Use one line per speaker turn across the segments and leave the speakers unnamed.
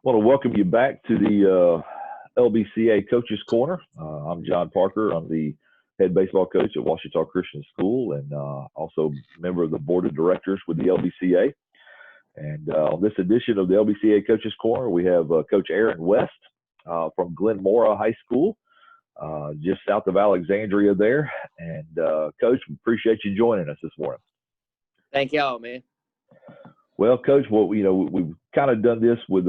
want to welcome you back to the LBCA Coaches Corner. I'm John Parker. I'm the head baseball coach at Ouachita Christian School and also member of the board of directors with the LBCA. And on this edition of the LBCA Coaches Corner, we have Coach Aaron West from Glenmora High School, just south of Alexandria there. And Coach, appreciate you joining us this morning.
Thank y'all, man.
Well, Coach, we've kind of done this with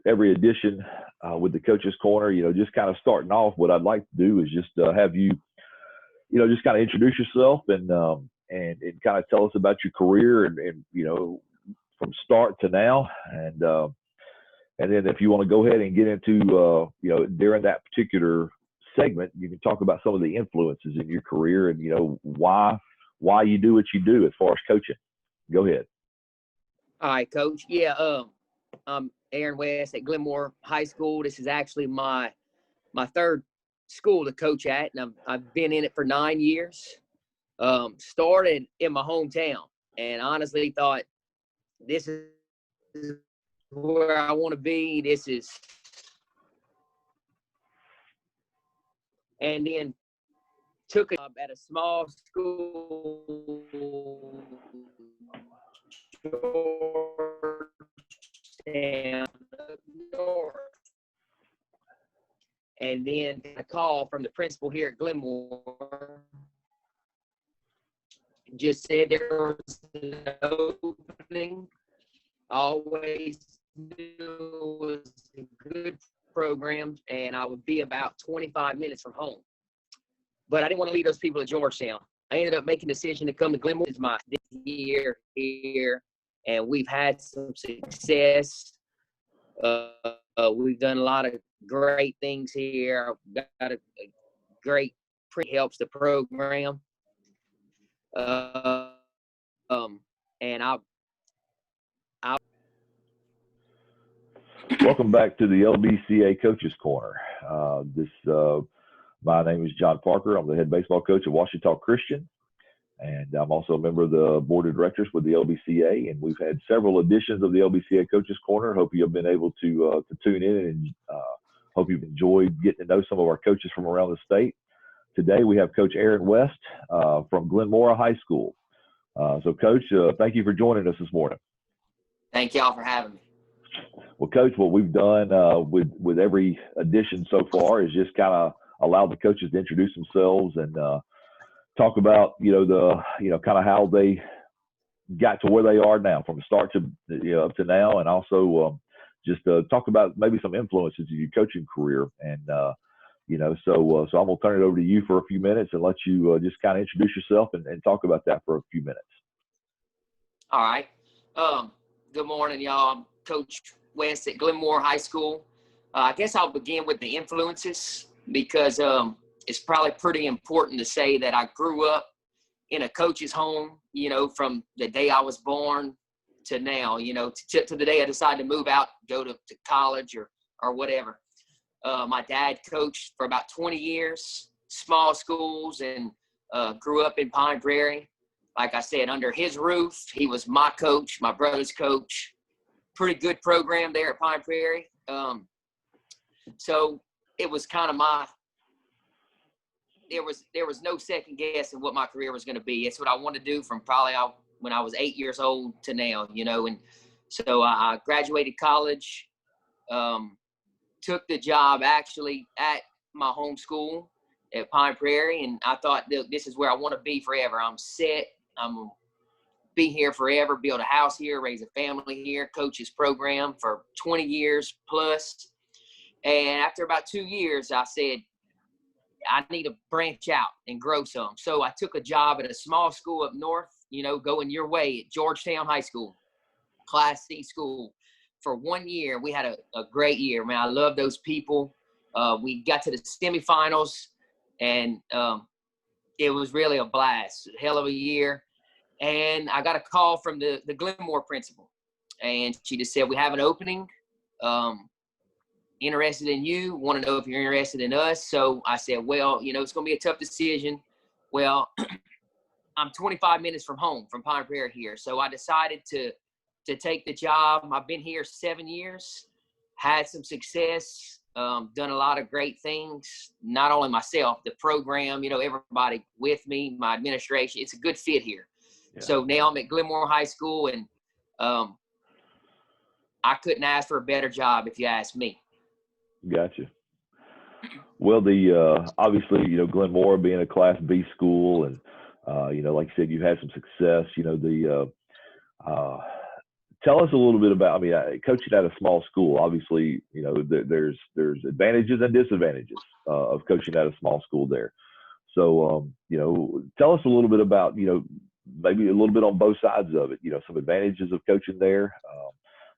every edition with the Coaches Corner. Just kind of starting off, what I'd like to do is just have you, just kind of introduce yourself and kind of tell us about your career and from start to now, and then if you want to go ahead and get into during that particular segment, you can talk about some of the influences in your career and why you do what you do as far as coaching. Go ahead.
All right, Coach. Yeah, I'm Aaron West at Glenmora High School. This is actually my third school to coach at, and I've been in it for 9 years. Started in my hometown, and honestly thought this is where I want to be. And then took a job at a small school, Georgetown, north. And then a call from the principal here at Glenmora. Just said there was an opening. Always knew it was a good program, and I would be about 25 minutes from home. But I didn't want to leave those people at Georgetown. I ended up making the decision to come to Glenmora. It's my year here, and we've had some success. We've done a lot of great things here. I've got a great helps the program. And
Welcome back to the LBCA Coaches Corner. My name is John Parker. I'm the head baseball coach at Ouachita Christian, and I'm also a member of the board of directors with the LBCA. And we've had several editions of the LBCA Coaches Corner. Hope you've been able to tune in, and hope you've enjoyed getting to know some of our coaches from around the state. Today we have Coach Aaron West from Glenmora High School. So, Coach, thank you for joining us this morning.
thank y'all for having me.
Well, Coach, what we've done with every edition so far is just kind of allow the coaches to introduce themselves and talk about kind of how they got to where they are now from the start to up to now, and also just talk about maybe some influences of your coaching career. And so I'm gonna turn it over to you for a few minutes and let you just kind of introduce yourself and talk about that for a few minutes.
All right. Good morning, y'all. I'm Coach West at Glenmora High School. I guess I'll begin with the influences because it's probably pretty important to say that I grew up in a coach's home, from the day I was born to now, to the day I decided to move out, go to college or whatever. My dad coached for about 20 years, small schools, and grew up in Pine Prairie. Like I said, under his roof, he was my coach, my brother's coach. Pretty good program there at Pine Prairie. So it was kind of there was no second guess of what my career was going to be. It's what I wanted to do from probably when I was 8 years old to now, and so I graduated college, took the job actually at my home school at Pine Prairie, and I thought this is where I want to be forever. I'm set. I'm going to be here forever, build a house here, raise a family here, coach this program for 20 years plus. And after about 2 years, I said, I need to branch out and grow some. So I took a job at a small school up north, going your way at Georgetown High School, Class C school. For 1 year, we had a great year, man. I love those people. We got to the semifinals, and it was really a blast. Hell of a year. And I got a call from the Glenmora principal, and she just said, we have an opening, interested in you, want to know if you're interested in us. So I said, well, it's going to be a tough decision. Well, I'm 25 minutes from home, from Pine Prairie here. So I decided to take the job. I've been here 7 years. had some success, done a lot of great things, not only myself, the program, everybody with me, my administration. It's a good fit here. Yeah. So now I'm at Glenmora High School, and I couldn't ask for a better job if you ask me.
Gotcha. Well, obviously, Glenmora being a Class B school, and like you said, you had some success. Tell us a little bit about. Coaching at a small school. Obviously, there's advantages and disadvantages of coaching at a small school there. So, tell us a little bit about, maybe a little bit on both sides of it. Some advantages of coaching there,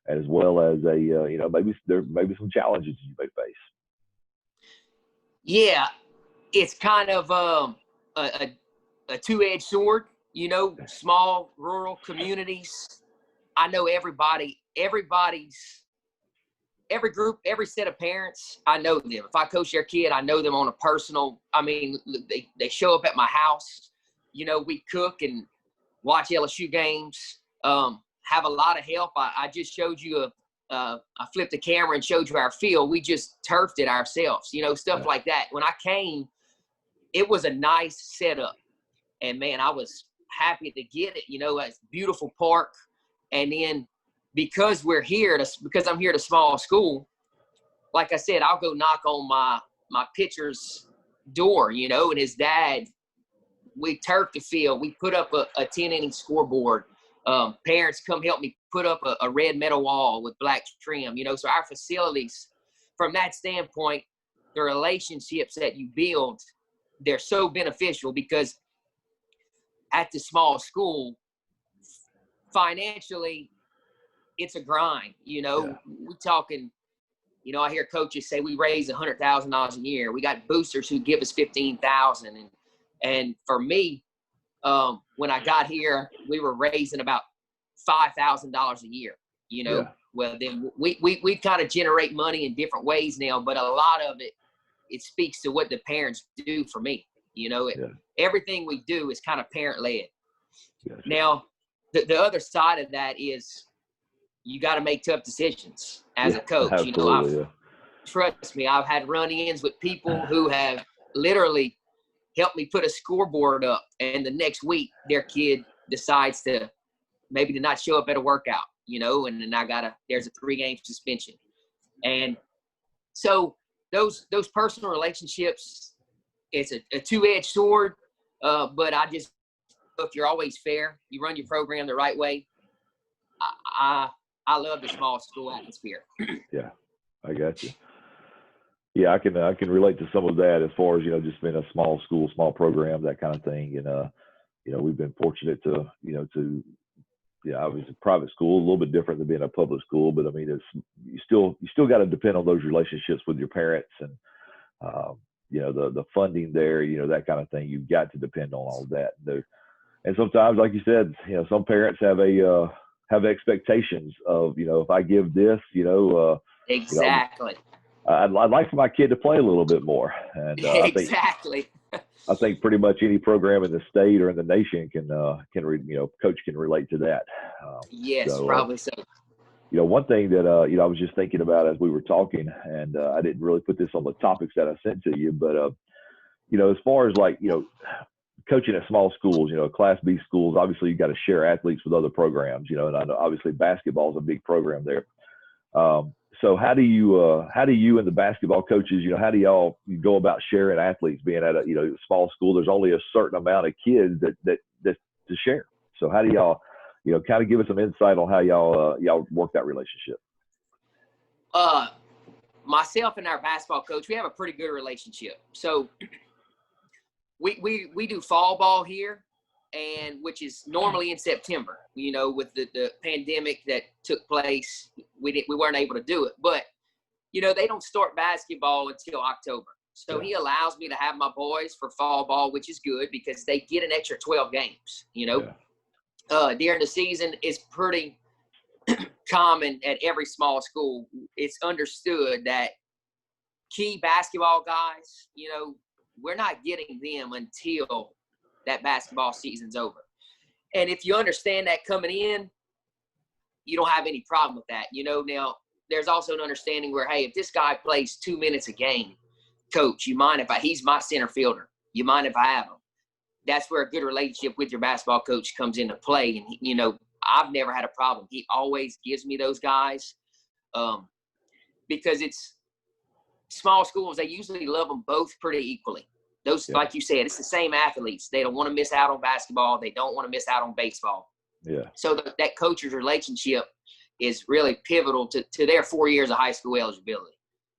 as well as maybe some challenges you may face.
Yeah, it's kind of a two-edged sword. Small rural communities. I know everybody, every group, every set of parents, I know them. If I coach their kid, I know them on a personal, they show up at my house. We cook and watch LSU games, have a lot of help. I just showed you I flipped the camera and showed you our field. We just turfed it ourselves, stuff like that. When I came, it was a nice setup. And, man, I was happy to get it. It's a beautiful park. And then because I'm here at a small school, like I said, I'll go knock on my pitcher's door, and his dad, we turfed the field. We put up a 10-inning scoreboard. Parents come help me put up a red metal wall with black trim, so our facilities, from that standpoint, the relationships that you build, they're so beneficial because at the small school, financially, it's a grind. We're talking, I hear coaches say we raise $100,000 a year. We got boosters who give us $15,000. And for me, when I got here, we were raising about $5,000 a year, Well, then we kind of generate money in different ways now, but a lot of it speaks to what the parents do for me. Everything we do is kind of parent led. Gotcha. Now, the other side of that is you got to make tough decisions as a coach. Trust me, I've had run-ins with people who have literally helped me put a scoreboard up, and the next week their kid decides to not show up at a workout, and then there's a 3-game suspension. And so those personal relationships, it's a two-edged sword, but if you're always fair, you run your program the right way. I love the small school atmosphere.
Yeah, I got you. Yeah, I can relate to some of that as far as just being a small school, small program, that kind of thing. And we've been fortunate to obviously private school, a little bit different than being a public school, but it's you still got to depend on those relationships with your parents and the funding there, that kind of thing. You've got to depend on all of that. And sometimes, like you said, some parents have expectations of, if I give this,
exactly.
I'd like for my kid to play a little bit more. And
exactly.
I think pretty much any program in the state or in the nation can coach can relate to that.
Yes, probably so.
One thing that I was just thinking about as we were talking, and I didn't really put this on the topics that I sent to you, but as far as coaching at small schools, Class B schools, obviously you got to share athletes with other programs, and I know obviously basketball is a big program there. So how do you and the basketball coaches, how do y'all go about sharing athletes being at a, small school? There's only a certain amount of kids that to share. So how do y'all, kind of give us some insight on how y'all work that relationship?
Myself and our basketball coach, we have a pretty good relationship. So we do fall ball here, and which is normally in September. With the pandemic that took place, we weren't able to do it. But they don't start basketball until October. So he allows me to have my boys for fall ball, which is good because they get an extra 12 games. During the season, it's pretty common at every small school. It's understood that key basketball guys, we're not getting them until that basketball season's over. And if you understand that coming in, you don't have any problem with that. Now, there's also an understanding where, hey, if this guy plays 2 minutes a game, coach, you mind if he's my center fielder. You mind if I have him? That's where a good relationship with your basketball coach comes into play. And, you know, I've never had a problem. He always gives me those guys because it's small schools. They usually love them both pretty equally. Those, like you said, it's the same athletes. They don't want to miss out on basketball. They don't want to miss out on baseball. Yeah. So that coach's relationship is really pivotal to their 4 years of high school eligibility.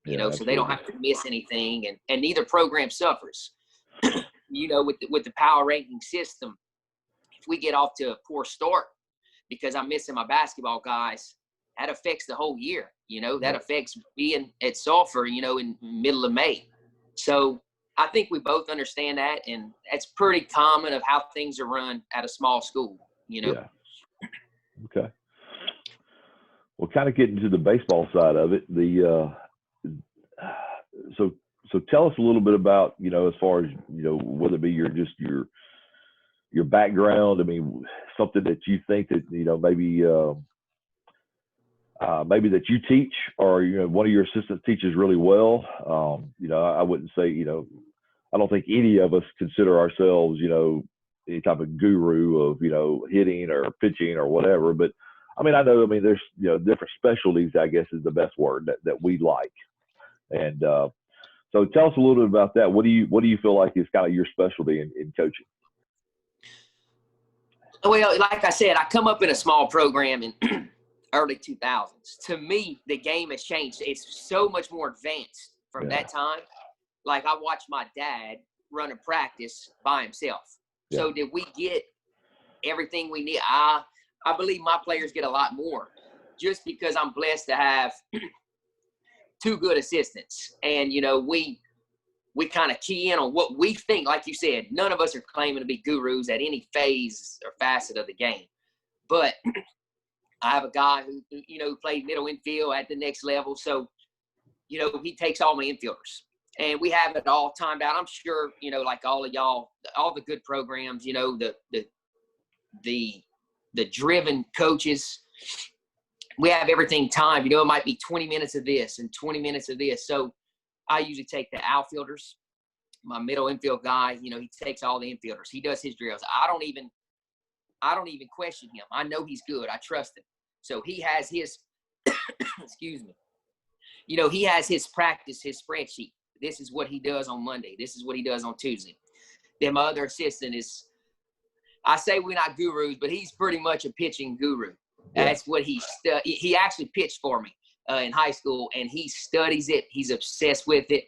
You know, absolutely. So they don't have to miss anything, and neither program suffers. You know, with the power ranking system, if we get off to a poor start because I'm missing my basketball guys, that affects the whole year. You know, that affects being at Sulphur, you know, in middle of May. So I think we both understand that, and that's pretty common of how things are run at a small school, you know.
Yeah. Okay. Well, kind of getting to the baseball side of it, so tell us a little bit about, you know, as far as, you know, whether it be your background. I mean, something that you think that, you know, maybe that you teach, or, you know, one of your assistants teaches really well. You know, I wouldn't say, you know, I don't think any of us consider ourselves, you know, any type of guru of, you know, hitting or pitching or whatever. But I mean, there's, you know, different specialties, I guess is the best word that we like. And so tell us a little bit about that. What do you feel like is kind of your specialty in coaching?
Well, like I said, I come up in a small program in early 2000s. To me, the game has changed. It's so much more advanced from that time. Like, I watched my dad run a practice by himself. Yeah. So did we get everything we need? I believe my players get a lot more just because I'm blessed to have two good assistants. And, you know, we kind of key in on what we think. Like you said, none of us are claiming to be gurus at any phase or facet of the game. But I have a guy who, you know, played middle infield at the next level. So, you know, he takes all my infielders. And we have it all timed out. I'm sure, you know, like all of y'all, all the good programs, you know, the driven coaches, we have everything timed. You know, it might be 20 minutes of this and 20 minutes of this. So I usually take the outfielders, my middle infield guy, you know, he takes all the infielders. He does his drills. I don't even question him. I know he's good. I trust him. So he has his, excuse me, you know, he has his practice, his spreadsheet. This is what he does on Monday. This is what he does on Tuesday. Then my other assistant is, I say we're not gurus, but he's pretty much a pitching guru. Yeah. That's what he actually pitched for me in high school, and he studies it. He's obsessed with it.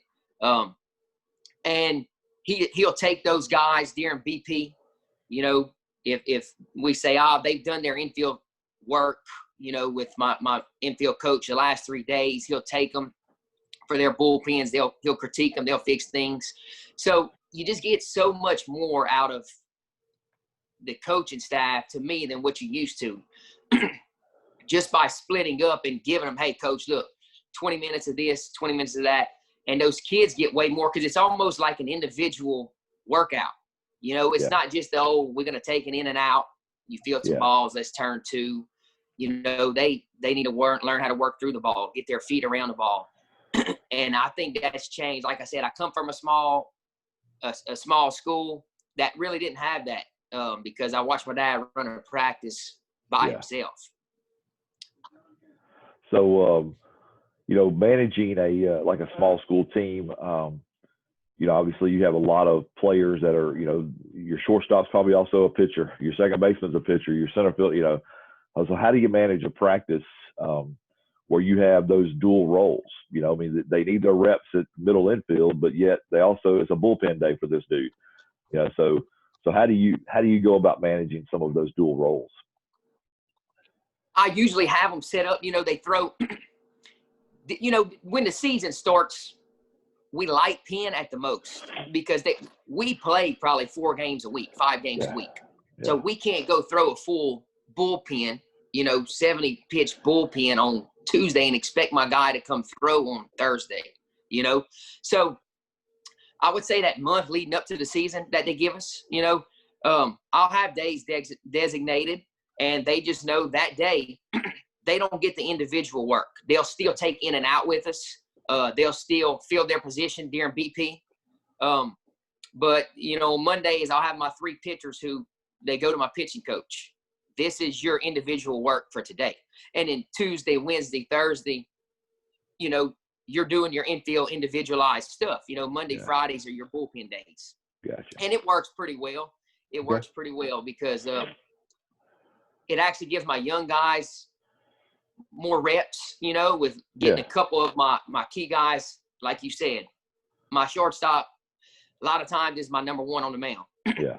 And he'll take those guys during BP. You know, if we say, they've done their infield work, you know, with my infield coach the last 3 days, he'll take them for their bullpens. He'll critique them. They'll fix things. So you just get so much more out of the coaching staff, to me, than what you used to. Just by splitting up and giving them, hey, coach, look, 20 minutes of this, 20 minutes of that. And those kids get way more because it's almost like an individual workout. You know, it's not just, we're going to take an in and out. You field some balls, let's turn two. You know, they need to learn how to work through the ball, get their feet around the ball. And I think that's changed. Like I said, I come from a small school that really didn't have that because I watched my dad run a practice by himself.
So, you know, managing like a small school team, you know, obviously you have a lot of players that are, you know, your shortstop's probably also a pitcher, your second baseman's a pitcher, your center field, you know. So how do you manage a practice where you have those dual roles? You know, I mean, they need their reps at middle infield, but yet they also, it's a bullpen day for this dude. You know, so how do you go about managing some of those dual roles?
I usually have them set up, you know, they throw, you know, when the season starts, we light pin at the most because we play probably 4 games a week, 5 games a week. So we can't go throw a full bullpen, you know, 70 pitch bullpen on Tuesday and expect my guy to come throw on Thursday, you know? So I would say that month leading up to the season that they give us, you know, I'll have days designated, and they just know that day they don't get the individual work. They'll still take in and out with us. They'll still fill their position during BP. But, you know, Mondays I'll have my 3 pitchers who they go to my pitching coach. This is your individual work for today. And then Tuesday, Wednesday, Thursday, you know, you're doing your infield individualized stuff. You know, Monday, Fridays are your bullpen days.
Gotcha.
And it works pretty well. It works pretty well because it actually gives my young guys more reps, you know, with getting a couple of my key guys. Like you said, my shortstop a lot of times is my number 1 on the mound.
Yeah.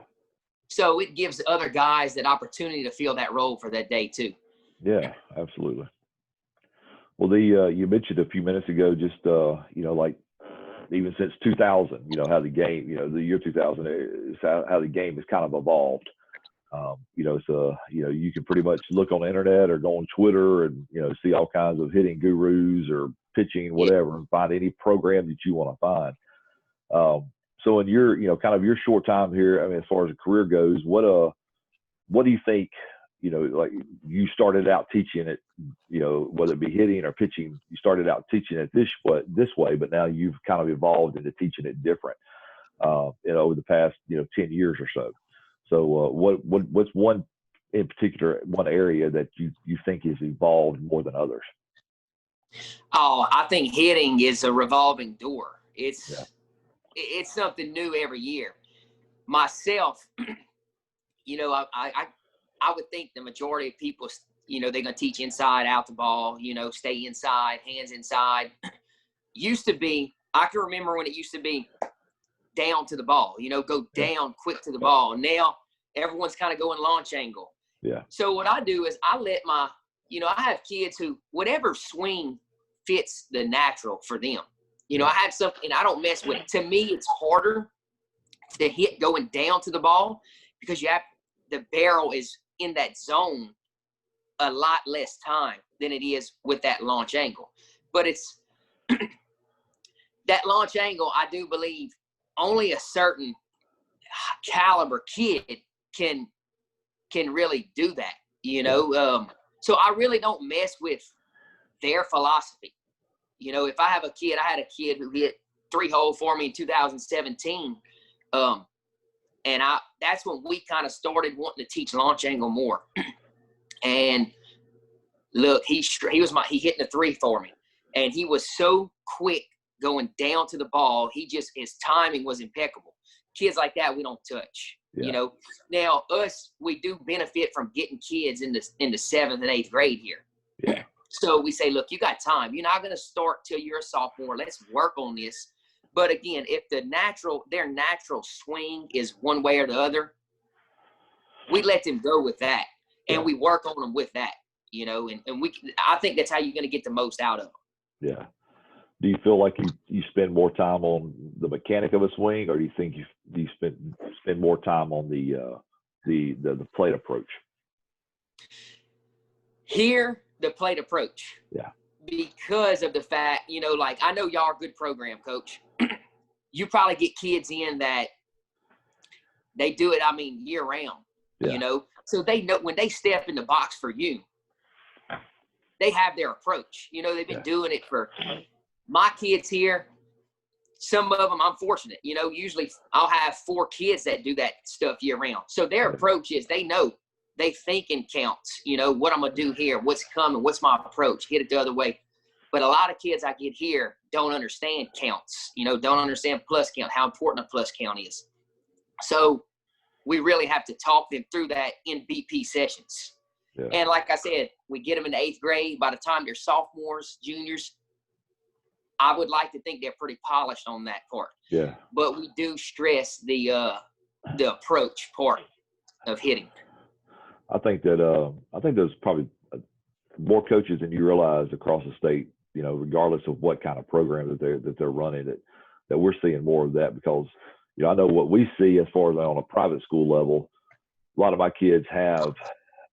So it gives other guys that opportunity to fill that role for that day too.
Yeah, absolutely. Well, you mentioned a few minutes ago, just, you know, like even since 2000, you know, how the game, you know, the year 2000 is how the game has kind of evolved. You know, so, you know, you can pretty much look on the internet or go on Twitter and, you know, see all kinds of hitting gurus or pitching, whatever, and find any program that you want to find. So in your, you know, kind of your short time here, I mean, as far as a career goes, what do you think, you know, like you started out teaching it, you know, whether it be hitting or pitching, you started out teaching it this way, but now you've kind of evolved into teaching it different, you know, over the past, you know, 10 years or so. So what's one in particular, one area that you think has evolved more than others?
Oh, I think hitting is a revolving door. It's something new every year. Myself, you know, I would think the majority of people, you know, they're going to teach inside, out the ball, you know, stay inside, hands inside. Used to be, I can remember when it used to be down to the ball, you know, go down quick to the ball. Now everyone's kind of going launch angle.
Yeah.
So what I do is I let you know, I have kids who, whatever swing fits the natural for them. You know, I have something, I don't mess with it. To me, it's harder to hit going down to the ball because the barrel is in that zone a lot less time than it is with that launch angle. But it's that launch angle, I do believe only a certain caliber kid can really do that, you know? So I really don't mess with their philosophy. You know, if I had a kid who hit 3-hole for me in 2017. And that's when we kind of started wanting to teach launch angle more. And look, he hit the 3 for me, and he was so quick going down to the ball. His timing was impeccable. Kids like that, we don't touch. You know, now we do benefit from getting kids in the 7th and 8th grade here.
Yeah.
So we say, look, you got time. You're not going to start till you're a sophomore. Let's work on this. But again, if their natural swing is one way or the other, we let them go with that, and we work on them with that, you know, and I think that's how you're going to get the most out of them. Yeah.
Do you feel like you spend more time on the mechanic of a swing, or do you think you spend more time on the plate approach?
Here, the plate approach.
Yeah.
Because of the fact, you know, like I know y'all are a good program, coach. You probably get kids in that they do it, year round, you know. So they know when they step in the box for you, they have their approach. You know, they've been doing it for my kids here. Some of them, I'm fortunate, you know, usually I'll have 4 kids that do that stuff year round. So their approach is they know, they think in counts, you know, what I'm going to do here, what's coming, what's my approach, hit it the other way. But a lot of kids I get here don't understand counts, you know, don't understand plus count, how important a plus count is. So we really have to talk them through that in BP sessions. Yeah. And like I said, we get them in the 8th grade. By the time they're sophomores, juniors, I would like to think they're pretty polished on that part.
Yeah.
But we do stress the approach part of hitting.
I think there's probably more coaches than you realize across the state, you know, regardless of what kind of program that they're running, that we're seeing more of that, because, you know, I know what we see as far as on a private school level, a lot of my kids have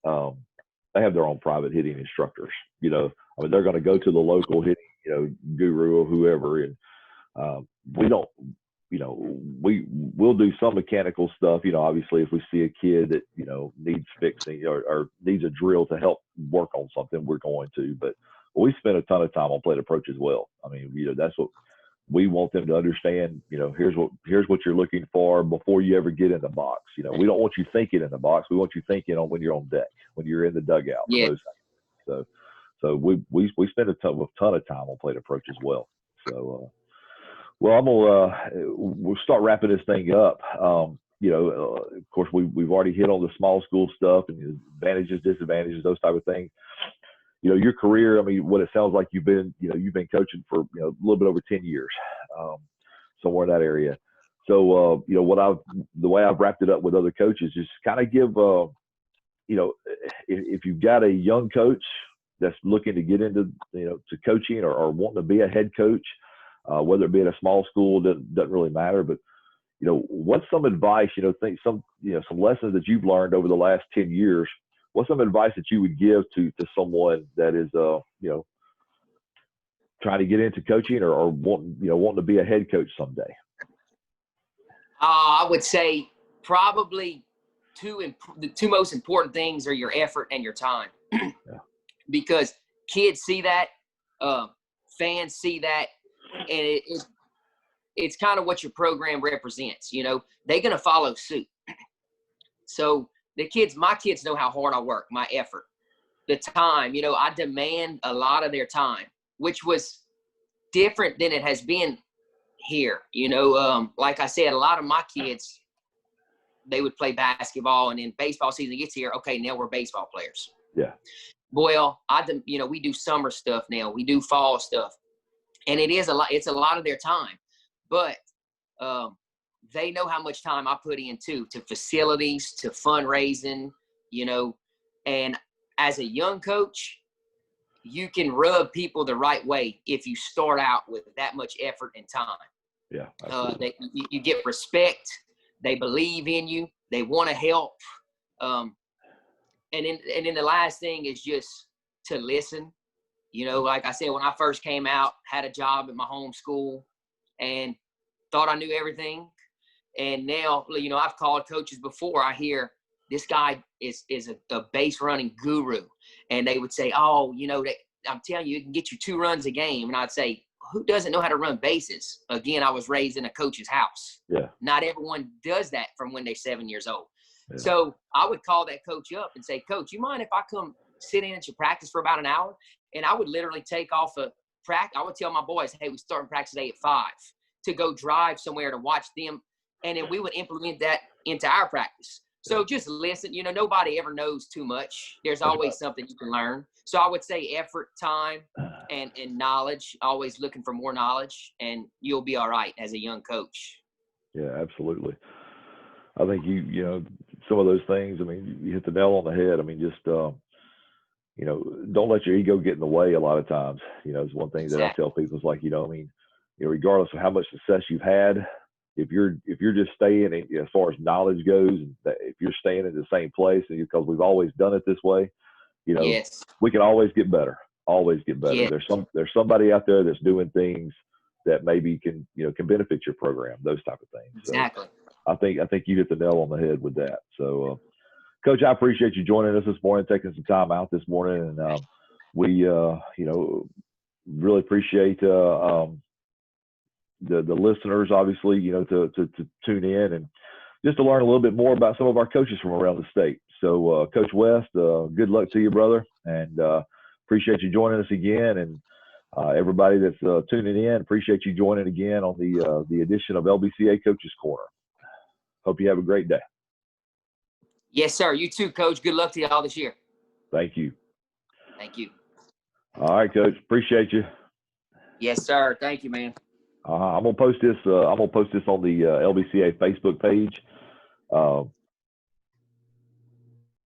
they have their own private hitting instructors. You know, they're going to go to the local hitting, you know, guru or whoever, and we don't you know, we'll do some mechanical stuff. You know, obviously if we see a kid that, you know, needs fixing or needs a drill to help work on something, we're going to. But we spend a ton of time on plate approach as well. I mean, you know, that's what we want them to understand. You know, here's what you're looking for before you ever get in the box. You know, we don't want you thinking in the box. We want you thinking on when you're on deck, when you're in the dugout.
Yeah.
Those things. So we spend a ton of time on plate approach as well. So well, we'll start wrapping this thing up. You know, of course we've already hit on the small school stuff and advantages, disadvantages, those type of things. You know, your career, I mean, what it sounds like you've been coaching for, you know, a little bit over 10 years, somewhere in that area. So, you know, the way I've wrapped it up with other coaches is kind of give, you know, if you've got a young coach that's looking to get into, you know, to coaching or wanting to be a head coach, whether it be at a small school, doesn't really matter. But, you know, what's some advice, you know, some lessons that you've learned over the last 10 years? What's some advice that you would give to someone that is, you know, trying to get into coaching or wanting to be a head coach someday?
I would say probably the two most important things are your effort and your time.
Yeah.
Because kids see that, fans see that, and it's kind of what your program represents. You know, they're going to follow suit. So my kids know how hard I work, my effort, the time. You know, I demand a lot of their time, which was different than it has been here. You know, like I said, a lot of my kids, they would play basketball, and then baseball season gets here. Okay, now we're baseball players.
Yeah.
Well, you know, we do summer stuff now. We do fall stuff, and it's a lot of their time, but they know how much time I put into to facilities, to fundraising, you know. And as a young coach, you can rub people the right way if you start out with that much effort and time.
Yeah.
You get respect. They believe in you. They want to help. And then the last thing is just to listen. You know, like I said, when I first came out, had a job at my home school and thought I knew everything. And now, you know, I've called coaches before. I hear this guy is a base running guru. And they would say, oh, you know, I'm telling you, it can get you 2 runs a game. And I'd say, who doesn't know how to run bases? Again, I was raised in a coach's house.
Yeah.
Not everyone does that from when they're 7 years old.
Yeah.
So I would call that coach up and say, Coach, you mind if I come sit in at your practice for about an hour? And I would literally take off a practice. I would tell my boys, hey, we start practice today at 5 to go drive somewhere to watch them. And then we would implement that into our practice. So just listen. You know, nobody ever knows too much. There's always something you can learn. So I would say effort, time, and knowledge, always looking for more knowledge, and you'll be all right as a young coach.
Yeah, absolutely. I think you know, some of those things, I mean, you hit the nail on the head. I mean, just, you know, don't let your ego get in the way a lot of times. You know, it's one thing that I tell people is like, you know, I mean, you know, regardless of how much success you've had, if you're just staying as far as knowledge goes, and if you're staying in the same place, and because we've always done it this way, you know,
yes,
we can always get better. Always get better.
Yes.
There's somebody out there that's doing things that maybe can benefit your program. Those type of things.
Exactly.
So I think you hit the nail on the head with that. So, Coach, I appreciate you joining us this morning, taking some time out this morning, and we you know, really appreciate the listeners, obviously, you know, to tune in and just to learn a little bit more about some of our coaches from around the state. So, Coach West, good luck to you, brother, and appreciate you joining us again. And everybody that's tuning in, appreciate you joining again on the edition of LBCA Coaches Corner. Hope you have a great day.
Yes, sir. You too, Coach. Good luck to you all this year.
Thank you.
Thank you.
All right, Coach. Appreciate you.
Yes, sir. Thank you, man.
I'm gonna post this. I'm gonna post this on the LBCA Facebook page.